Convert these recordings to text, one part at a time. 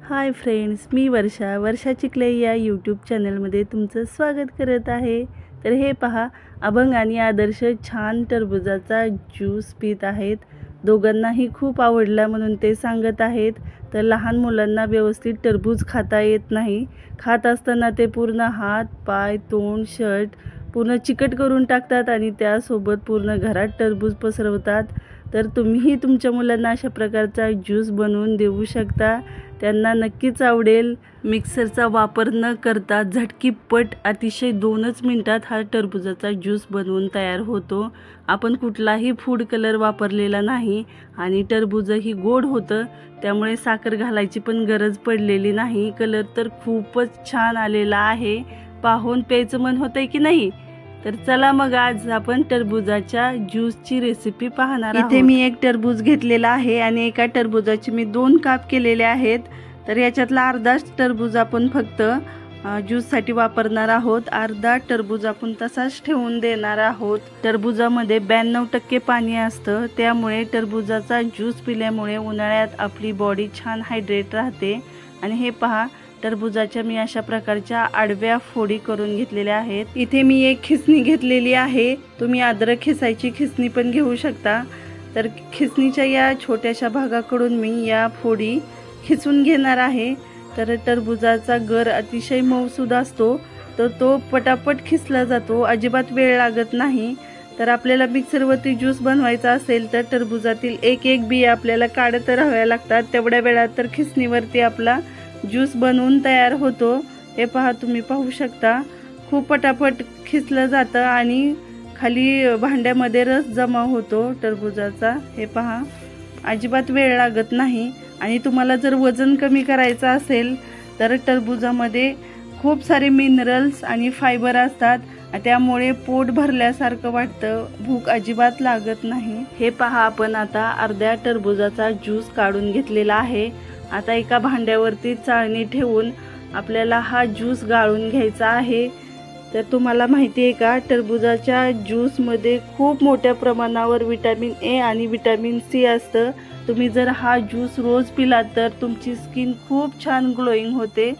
Hi friends, मी वर्षा चिखले या YouTube चॅनलमध्ये तुमचं स्वागत करत आहे। तर हे पहा, अभंग आणि आदर्श छान टरबूजाचा ज्यूस पीत आहेत। दोघांनाही खूप आवडला म्हणून ते सांगत आहेत। तर लहान मुलांना व्यवस्थित टरबूज खाता येत नाही, खात असताना ते पूर्ण हात पाय तोंड शर्ट पूर्ण चिकट करून टाकतात आणि त्यासोबत पूर्ण घरात टरबूज पसरवतात। तर तुम्हीही तुमच्या मुलांना अशा प्रकारचा ज्यूस बनवून देऊ शकता, त्यांना नक्कीच आवडेल। मिक्सरचा वापर न करता झटकीपट अतिशय 2च मिनिटात हा टरबूजाचा ज्यूस बनवून तयार होतो। आपण कुठलाही फूड कलर वापरलेला नाही आणि टरबूजही गोड होतं, त्यामुळे साखर घालायची पण गरज पडलेली नाही। कलर तर खूपच छान आलेला आहे, पाहून प्यायचं मन होतंय की नाही। तर चला मग आज आपण टरबूजाच्या ज्यूसची रेसिपी पाहणार आहोत। इथे मी एक टरबूज घेतलेला आहे आणि एका टरबूजाचे मी 2 काप केलेले आहेत। तर याच्यातला अर्धा टरबूज आपण फक्त ज्यूससाठी वापरणार आहोत, अर्धा टरबूज आपण तसाच ठेवून देणार आहोत। टरबूजामध्ये 92% पाणी असतं, त्यामुळे टरबूजाचा ज्यूस पिल्यामुळे उन्हाळ्यात आपली बॉडी छान हायड्रेट राहते। आणि हे पहा, टरबूजाच्या मी अशा प्रकारच्या आडव्या फोडी करून घेतलेल्या आहेत। इथे मी एक खिसणी घेतलेली आहे, तुम्ही अद्रक खिसायची खिसणी पण घेऊ शकता। तर खिसणीच्या या छोट्याशा भागाकडून मी या फोडी खिसून घेणार आहे। तर टरबूजाचा गर अतिशय मऊसूद असतो, तर तो पटापट खिसला जातो, अजिबात वेळ लागत नाही। तर आपल्याला मिक्सरवरती ज्यूस बनवायचा असेल तर टरबूजातील एक एक बिया आपल्याला काढत राहाव्या लागतात, तेवढ्या वेळात तर खिसणीवरती आपला ज्यूस बनवून तयार होतो। हे पहा, तुम्ही पाहू शकता, खूप पटापट खिसलं जातं आणि खाली भांड्यामध्ये रस जमा होतो टरबूजाचा। हे पहा, अजिबात वेळ लागत नाही। आणि तुम्हाला जर वजन कमी करायचं असेल तर टरबूजामध्ये खूप सारे मिनरल्स आणि फायबर असतात, त्यामुळे पोट भरल्यासारखं वाटतं, भूक अजिबात लागत नाही। हे पहा, आपण आता अर्ध्या टरबूजाचा ज्यूस काढून घेतलेला आहे। आता एका भांड्यावरती चाळणी ठेवून आपल्याला हा ज्यूस गाळून घ्यायचा आहे। तर तुम्हाला माहिती आहे का, टरबूजाच्या ज्यूसमध्ये खूप मोठ्या प्रमाणावर विटॅमिन ए आणि विटॅमिन सी असतं। तुम्ही जर हा ज्यूस रोज पिलात तर तुमची स्किन खूप छान ग्लोईंग होते।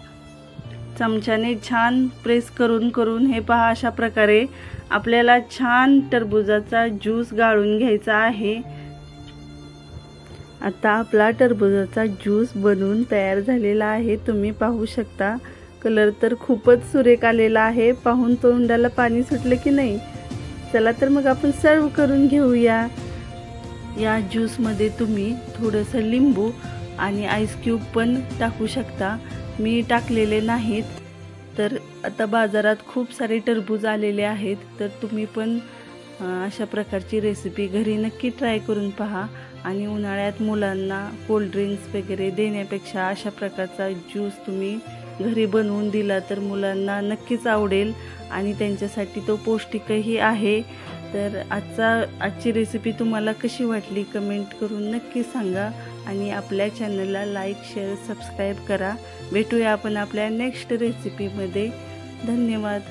चमच्याने छान प्रेस करून करून हे पहा, अशा प्रकारे आपल्याला छान टरबूजाचा ज्यूस गाळून घ्यायचा आहे। आता आपला टरबूजाचा ज्यूस बनवून तयार झालेला आहे, तुम्ही पाहू शकता। कलर तर खूपच सुरेख आलेला आहे, पाहून तोंडाला पाणी सुटलं की नाही। चला तर मग आपण सर्व करून घेऊया। या ज्यूसमध्ये तुम्ही थोडंसं लिंबू आणि आईस क्यूब पण टाकू शकता, मी टाकलेले नाहीत। तर आता बाजारात खूप सारे टरबूज आलेले आहेत, तर तुम्ही पण अशा प्रकारची रेसिपी घरी नक्की ट्राय करून पहा। आणि उन्हाळ्यात मुलांना कोल्ड ड्रिंक्स वगैरे देण्यापेक्षा अशा प्रकारचा ज्यूस तुम्ही घरी बनवून दिला तर मुलांना नक्कीच आवडेल आणि त्यांच्यासाठी तो पौष्टिकही आहे। तर आजची रेसिपी तुम्हाला कशी वाटली कमेंट करून नक्की सांगा आणि आपल्या चॅनलला लाईक शेअर सबस्क्राईब करा। भेटूया आपण आपल्या नेक्स्ट रेसिपीमध्ये। धन्यवाद।